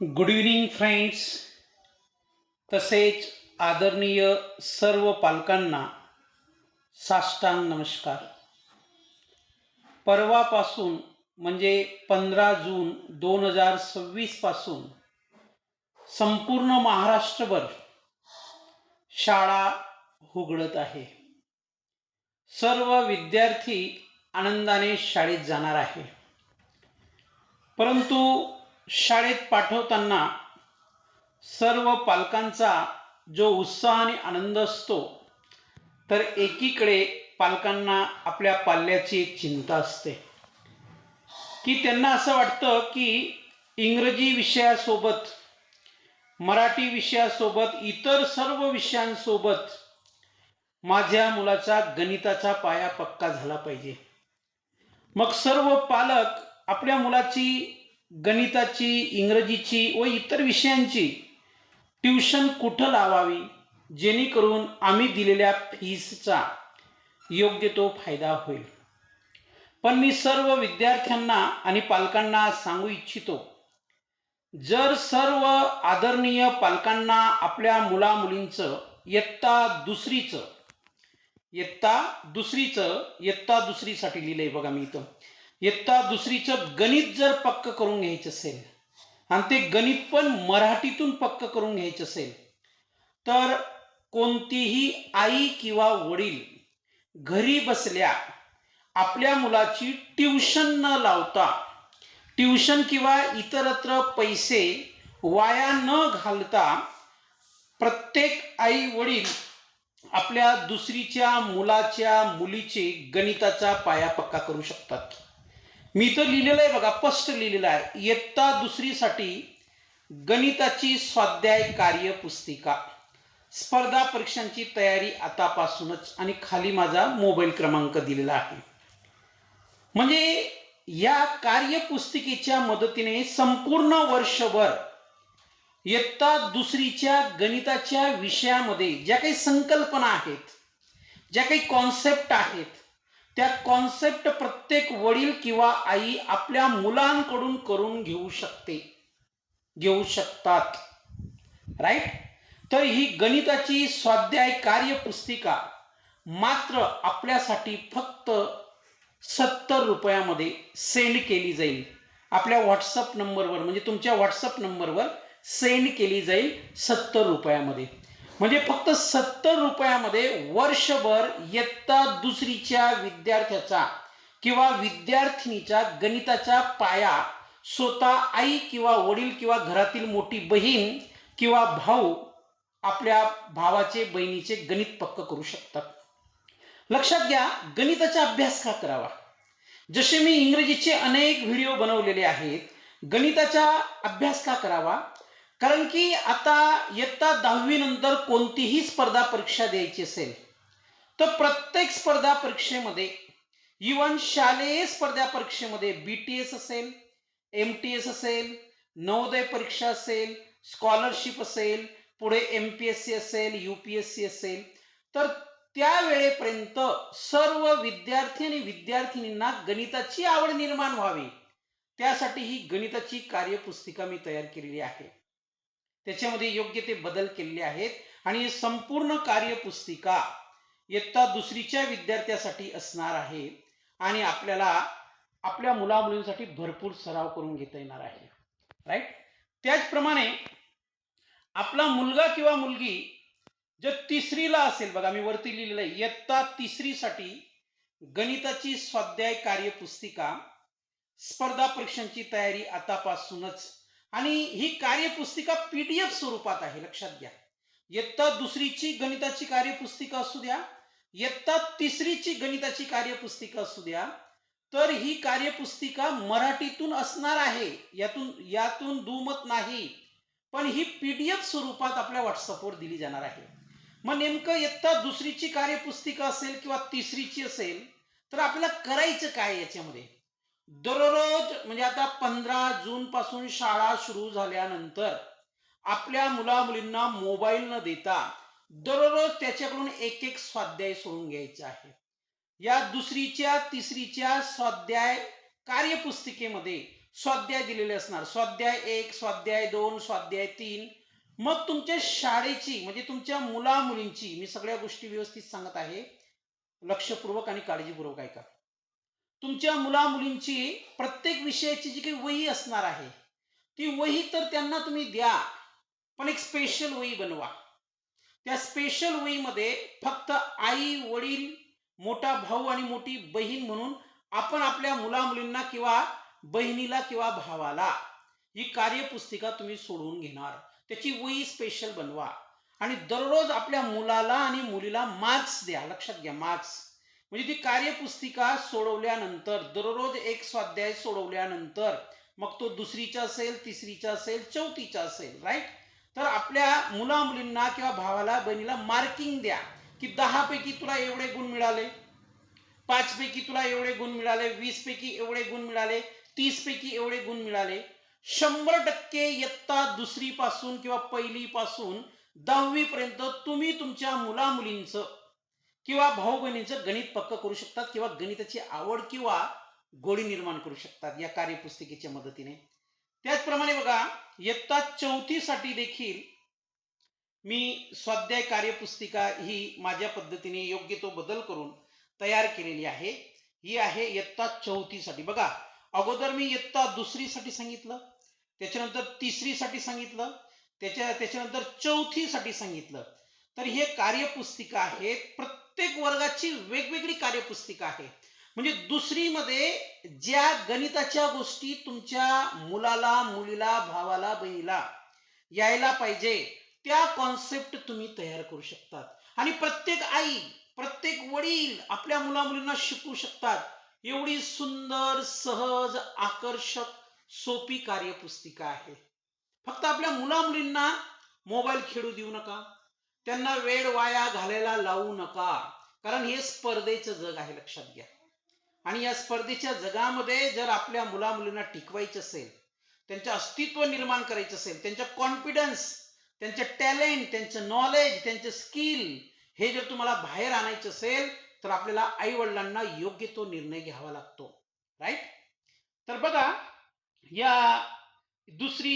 Good evening friends. तसेच आदरणीय सर्व पालकांना साष्टांग नमस्कार. परवापासून म्हणजे 15 जून 2026 पासून संपूर्ण महाराष्ट्रभर शाळा उघडत आहे. सर्व विद्यार्थी आनंदाने शाळेत जाणार आहे. परंतु शाळेत पाठवताना सर्व पालकांचा जो उत्साह आणि आनंद असतो, तर एकीकडे पालकांना आपल्या पाल्याची एक चिंता असते की त्यांना असं वाटतं की इंग्रजी विषयासोबत, मराठी विषयासोबत, इतर सर्व विषयांसोबत माझ्या मुलाचा गणिताचा पाया पक्का झाला पाहिजे. मग सर्व पालक आपल्या मुलाची गणिताची, इंग्रजीची व इतर विषयांची ट्यूशन कुठं लावावी, जेणेकरून आम्ही दिलेल्या फीसचा योग्य तो फायदा होईल. पण मी सर्व विद्यार्थ्यांना आणि पालकांना सांगू इच्छितो, जर सर्व आदरणीय पालकांना आपल्या मुलामुलींचं इयत्ता दुसरीसाठी लिहिलंय बघा मी इथं, इयत्ता दुसरीचं गणित जर पक्क करून घ्यायचं असेल आणि ते गणित पण मराठीतून पक्क करून घ्यायचं असेल, तर कोणतीही आई किंवा वडील घरी बसल्या आपल्या मुलाची ट्यूशन न लावता, ट्यूशन किंवा इतरत्र पैसे वाया न घालता, प्रत्येक आई वडील आपल्या दुसरीच्या मुलाच्या मुलीचे गणिताचा पाया पक्का करू शकतात. मी तर लिहिलेलं आहे बघा, स्पष्ट लिहिलेलं आहे, इयत्ता दुसरीसाठी गणिताची स्वाध्याय कार्यपुस्तिका, स्पर्धा परीक्षांची तयारी आतापासूनच, आणि खाली माझा मोबाईल क्रमांक दिलेला आहे. म्हणजे या कार्यपुस्तिकेच्या मदतीने संपूर्ण वर्षभर इयत्ता दुसरीच्या गणिताच्या विषयामध्ये ज्या काही संकल्पना आहेत, ज्या काही कॉन्सेप्ट आहेत, त्या कॉन्सेप्ट प्रत्येक वडील किंवा आई आपल्या मुलांकडून करून घेऊ शकतात. राईट. तर ही गणिताची स्वाध्याय कार्यपुस्तिका मात्र आपल्यासाठी फक्त 70 रुपयामध्ये सेंड केली जाईल. आपल्या व्हॉट्सअप नंबरवर, म्हणजे तुमच्या व्हॉट्सअप नंबरवर सेंड केली जाईल 70 रुपयामध्ये. म्हणजे फक्त 70 रुपयामध्ये वर्षभर इयत्ता दुसरीच्या विद्यार्थ्याचा किंवा विद्यार्थिनीचा गणिताचा पाया स्वतः आई किंवा वडील किंवा घरातील मोठी बहीण किंवा भाऊ आपल्या भावाचे, बहिणीचे गणित पक्क करू शकतात. लक्षात घ्या, गणिताचा अभ्यास का करावा? जसे मी इंग्रजीचे अनेक व्हिडिओ बनवलेले आहेत, गणिताचा अभ्यास का करावा? कारण की आता इयत्ता 10वी नंतर कोणतीही स्पर्धा परीक्षा द्यायची असेल, तर प्रत्येक स्पर्धा परीक्षेमध्ये, इव्हन शालेय स्पर्धा परीक्षेमध्ये, BTS असेल, MTS असेल, नवोदय परीक्षा असेल, स्कॉलरशिप असेल, पुढे MPSC असेल, UPSC असेल, तर त्या वेळेपर्यंत सर्व विद्यार्थी आणि विद्यार्थिनींना गणिताची आवड निर्माण व्हावी, त्यासाठी ही गणिताची कार्यपुस्तिका मी तयार केलेली आहे. त्याच्यामध्ये योग्य ते बदल केलेले आहेत आणि संपूर्ण कार्यपुस्तिका इयत्ता दुसरीच्या विद्यार्थ्यासाठी असणार आहे आणि आपल्याला आपल्या मुलामुलींसाठी भरपूर सराव करून घेता येणार आहे. राईट. त्याचप्रमाणे आपला मुलगा किंवा मुलगी जर तिसरीला असेल, बघा मी वरती लिहिलेलं आहे, इयत्ता तिसरीसाठी गणिताची स्वाध्याय कार्यपुस्तिका, स्पर्धा परीक्षांची तयारी आतापासूनच, आणि ही कार्यपुस्तिका PDF स्वरूपात आहे. लक्षात घ्या, इयत्ता दुसरीची गणिताची कार्यपुस्तिका असू द्या, इयत्ता तिसरीची गणिताची कार्यपुस्तिका असू द्या, तर ही कार्यपुस्तिका मराठीतून असणार आहे, यातून दुमत नाही. पण ही PDF स्वरूपात आपल्या व्हॉट्सअपवर दिली जाणार आहे. मग नेमकं इयत्ता दुसरीची कार्यपुस्तिका असेल किंवा तिसरीची असेल, तर आपल्याला करायचं काय याच्यामध्ये? दररोज, म्हणजे आता 15 जून पासून शाळा सुरू झाल्यानंतर आपल्या मुलामुलींना मोबाईल न देता दररोज त्याच्याकडून एक एक स्वाध्याय सोडून घ्यायचा आहे. या दुसरीच्या तिसरीच्या स्वाध्याय कार्यपुस्तिकेमध्ये स्वाध्याय दिलेले असणार, स्वाध्याय 1, स्वाध्याय 2, स्वाध्याय 3. मग तुमच्या शाळेची म्हणजे तुमच्या मुला मुलींची, मी सगळ्या गोष्टी व्यवस्थित सांगत आहे, लक्षपूर्वक आणि काळजीपूर्वक ऐका. तुमच्या मुला मुलींची प्रत्येक विषयाची जी काही वही असणार आहे, ती वही तर त्यांना तुम्ही द्या, पण एक स्पेशल वही बनवा. त्या स्पेशल वहीमध्ये फक्त आई वडील, मोठा भाऊ आणि मोठी बहीण म्हणून आपण आपल्या मुला मुलींना किंवा बहिणीला किंवा भावाला ही कार्यपुस्तिका तुम्ही सोडवून घेणार. त्याची वही स्पेशल बनवा आणि दररोज आपल्या मुलाला आणि मुलीला मार्क्स द्या. लक्षात घ्या, मार्क्स म्हणजे ती कार्यपुस्तिका सोडवल्यानंतर, दररोज एक स्वाध्याय सोडवल्यानंतर, मग तो दुसरीचा असेल, तिसरीचा असेल, चौथीचा असेल, राईट. तर आपल्या मुला मुलींना किंवा भावाला बहिणीला मार्किंग द्या की 10 पैकी तुला एवढे गुण मिळाले, 5 पैकी तुला एवढे गुण मिळाले, 20 पैकी एवढे गुण मिळाले, 30 पैकी एवढे गुण मिळाले. 100% इयत्ता दुसरी पासून किंवा पहिली पासून 10वी पर्यंत तुम्ही तुमच्या मुला मुलींचं किंवा भाऊ बहिणींचं गणित पक्क करू शकतात किंवा गणिताची आवड किंवा गोडी निर्माण करू शकतात या कार्यपुस्तिकेच्या मदतीने. त्याचप्रमाणे बघा, इयत्ता 4थी साठी देखील मी स्वाध्याय कार्यपुस्तिका ही माझ्या पद्धतीने योग्य तो बदल करून तयार केलेली आहे. ही आहे इयत्ता 4थी साठी. बघा, अगोदर मी इयत्ता 2री साठी सांगितलं, त्याच्यानंतर 3री साठी सांगितलं, त्याच्यानंतर 4थी साठी सांगितलं. तर हे कार्यपुस्तिका आहे, प्रत्येक वर्गाची वेगवेगळी कार्यपुस्तिका आहे. म्हणजे 2री मध्ये ज्या गणिताच्या गोष्टी तुमच्या मुलाला, मुलीला, भावाला, बहिणीला यायला पाहिजे त्या कॉन्सेप्ट तुम्ही तयार करू शकतात. आणि प्रत्येक आई, प्रत्येक वडील आपल्या मुला मुलींना शिकवू शकतात. एवढी सुंदर, सहज, आकर्षक, सोपी कार्यपुस्तिका आहे. फक्त आपल्या मुला मुलींना मोबाईल खेळू देऊ नका, त्यांना वेळ वाया घालायला लावू नका, कारण हे स्पर्धेचं जग आहे, लक्षात घ्या. आणि या स्पर्धेच्या जगामध्ये जर आपल्या मुला मुलींना टिकवायचं असेल, त्यांचं अस्तित्व निर्माण करायचं असेल, त्यांचा कॉन्फिडन्स, त्यांचं टॅलेंट, त्यांचं नॉलेज, त्यांचं स्किल हे जर तुम्हाला बाहेर आणायचं असेल तर आपल्याला आई वडिलांना योग्य तो निर्णय घ्यावा लागतो, राईट. तर बघा, या 2री,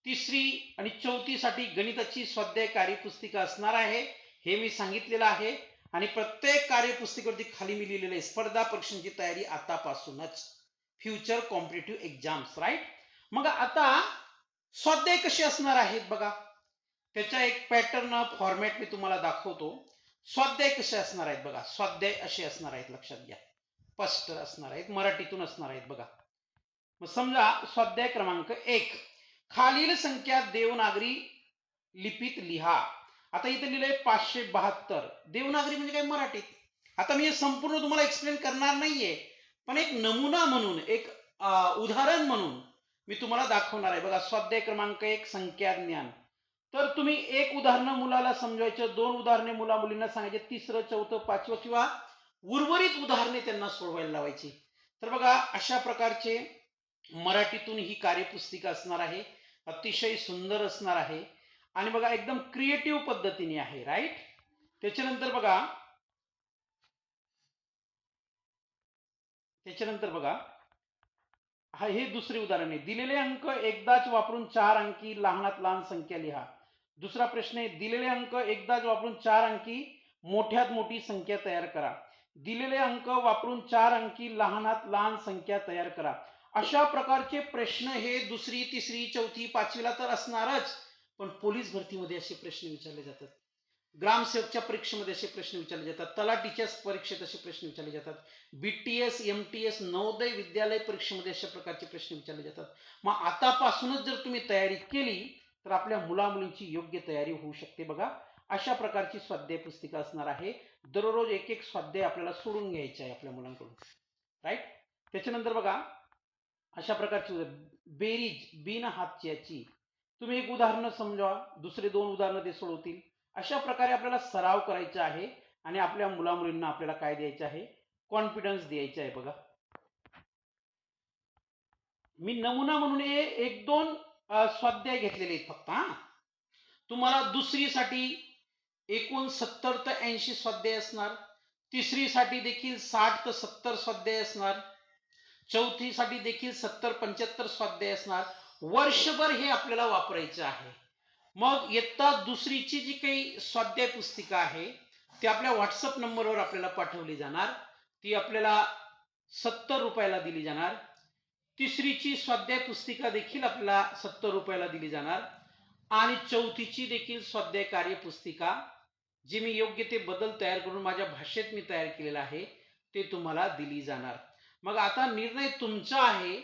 3री आणि 4थी साठी गणिताची स्वाध्याय कार्यपुस्तिका असणार आहे, हे मी सांगितलेलं आहे. आणि प्रत्येक कार्यपुस्तिकेवरती खाली मी लिहिलेलं आहे, स्पर्धा परीक्षांची तयारी आतापासूनच, फ्युचर कॉम्पिटिटिव्ह एक्झाम्स, राईट. मग आता स्वाध्याय कसे असणार आहेत बघा, त्याचा एक पॅटर्न फॉर्मॅट मी तुम्हाला दाखवतो. स्वाध्याय कसे असणार आहेत बघा, स्वाध्याय असे असणार आहेत, लक्षात घ्या, स्पष्ट असणार आहेत, मराठीतून असणार आहेत बघा. मग समजा स्वाध्याय क्रमांक 1, खालील संख्या देवनागरी लिपीत लिहा. आता इथे लिहिलंय 572. देवनागरी म्हणजे काय मराठीत. आता मी हे संपूर्ण तुम्हाला एक्सप्लेन करणार नाहीये, पण एक नमुना म्हणून, एक उदाहरण म्हणून मी तुम्हाला दाखवणार आहे. बघा, स्वाध्याय क्रमांक 1, संख्या ज्ञान. तर तुम्ही एक उदाहरण मुलाला समजवायचं, 2 उदाहरणे मुला मुलींना सांगायचे, 3रं, 4थं, 5वं किंवा उर्वरित उदाहरणे त्यांना सोडवायला लावायची. तर बघा, अशा प्रकारचे मराठीतून ही कार्यपुस्तिका असणार आहे, अतिशय सुंदर असणार आहे आणि बघा एकदम क्रिएटिव्ह पद्धतीने आहे, राईट. त्याच्यानंतर बघा, हे 2रे उदाहरण आहे. दिलेले अंक एकदाच वापरून 4 अंकी लहानात लहान संख्या लिहा. दुसरा प्रश्न आहे, दिलेले अंक एकदाच वापरून 4 अंकी मोठ्यात मोठी संख्या तयार करा. दिलेले अंक वापरून 4 अंकी लहानात लहान संख्या तयार करा. अशा प्रकारचे प्रश्न हे 2री, 3री, 4थी, 5वीला तर असणारच, पण पोलीस भरतीमध्ये असे प्रश्न विचारले जातात, ग्रामसेवकच्या परीक्षेमध्ये असे प्रश्न विचारले जातात, तलाठीच्या परीक्षेत असे प्रश्न विचारले जातात, BTS, MTS, नवोदय विद्यालय परीक्षेमध्ये अशा प्रकारचे प्रश्न विचारले जातात. मग आतापासूनच जर तुम्ही तयारी केली तर आपल्या मुला मुलींची योग्य तयारी होऊ शकते. बघा, अशा प्रकारची स्वाध्याय पुस्तिका असणार आहे. दररोज एक एक स्वाध्याय आपल्याला सोडून घ्यायचे आहे आपल्या मुलांकडून, राईट. त्याच्यानंतर बघा, अशा प्रकारची बेरीज बिन हातच्याची, तुम्ही एक उदाहरण समजा, दुसरे 2 उदाहरणं ते सोडवतील. अशा प्रकारे आपल्याला सराव करायचा आहे आणि आपल्या मुला मुलींना आपल्याला काय द्यायचं आहे, कॉन्फिडन्स द्यायचा आहे. बघा, मी नमुना म्हणून 1-2 स्वाध्याय घेतलेले आहेत फक्त. तुम्हाला 2री साठी एकूण 70 ते 80 स्वाध्याय असणार, 3री साठी देखील 60 ते 70 स्वाध्याय असणार, चौथीसाठी देखील 70-75 स्वाध्याय असणार. वर्षभर हे आपल्याला वापरायचं आहे. मग इयत्ता दुसरीची जी काही स्वाध्याय पुस्तिका आहे ती आपल्या व्हॉट्सअप नंबरवर आपल्याला पाठवली जाणार. ती आपल्याला 70 रुपयाला दिली जाणार. तिसरीची स्वाध्याय पुस्तिका देखील आपल्याला 70 रुपयाला दिली जाणार आणि चौथीची देखील स्वाध्याय कार्यपुस्तिका जे मी योग्य ते बदल तयार करून माझ्या भाषेत मी तयार केलेला आहे ते तुम्हाला दिली जाणार. मग आता निर्णय तुमचा आहे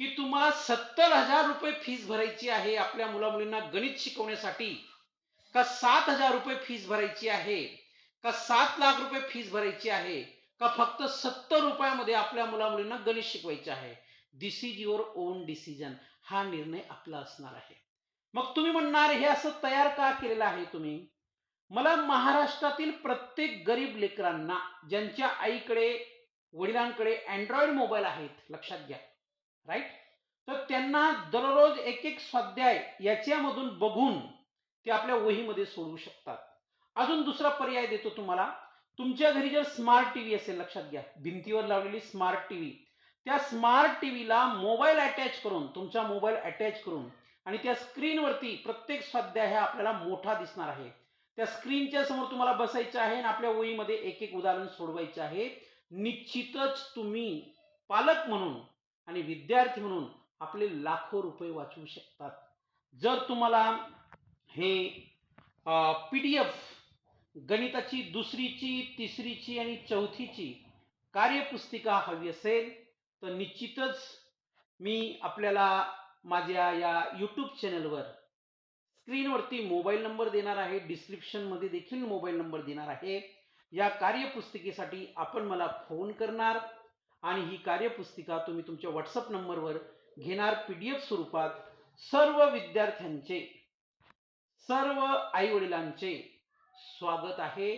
की तुम्हाला 70,000 रुपये फीस भरायची आहे आपल्या मुलामुलींना गणित शिकवण्यासाठी, का 7,000 रुपये फीस भरायची आहे, का 7 लाख रुपये फीस भरायची आहे, का फक्त 70 रुपयामध्ये आपल्या मुलामुलींना गणित शिकवायचे आहे. दिस इज युअर ओन डिसिजन. हा निर्णय आपला असणार आहे. मग तुम्ही म्हणणार हे असं तयार का केलेलं आहे तुम्ही? मला महाराष्ट्रातील प्रत्येक गरीब लेकरांना ज्यांच्या आईकडे वडिलांकडे अँड्रॉइड मोबाईल आहेत, लक्षात घ्या, राईट, तर त्यांना दररोज एक एक स्वाध्याय याच्यामधून बघून ते आपल्या वहीमध्ये सोडवू शकतात. अजून दुसरा पर्याय देतो तुम्हाला. तुमच्या घरी जर स्मार्ट टीव्ही असेल, लक्षात घ्या, भिंतीवर लावलेली स्मार्ट टीव्ही, त्या स्मार्ट टीव्हीला मोबाईल अटॅच करून, तुमचा मोबाईल अटॅच करून आणि त्या स्क्रीनवरती प्रत्येक स्वाध्याय हा आपल्याला मोठा दिसणार आहे. त्या स्क्रीनच्या समोर तुम्हाला बसायचं आहे आणि आपल्या वहीमध्ये एक एक उदाहरण सोडवायचे आहे. निश्चितच तुम्ही पालक म्हणून आणि विद्यार्थी म्हणून आपले लाखो रुपये वाचवू शकतात. जर तुम्हाला हे PDF गणिताची दुसरीची, तिसरीची आणि चौथीची कार्यपुस्तिका हवी असेल तर निश्चितच मी आपल्याला माझ्या या यूट्यूब चॅनलवर स्क्रीनवरती मोबाईल नंबर देणार आहे, डिस्क्रिप्शनमध्ये देखील मोबाईल नंबर देणार आहे. या कार्यपुस्तिकेसाठी आपण मला फोन करणार आणि ही कार्यपुस्तिका तुम्ही तुमच्या व्हॉट्सअप नंबरवर घेणार. PDF स्वरूपात सर्व विद्यार्थ्यांचे, सर्व आईवडिलांचे स्वागत आहे.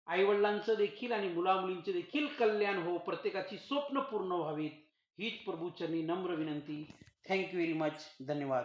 आईवडिलांचं देखील आणि मुलामुलींचे देखील कल्याण हो, प्रत्येकाची स्वप्न पूर्ण व्हावीत हीच प्रभूचरणी नम्र विनंती. Thank you very much. धन्यवाद.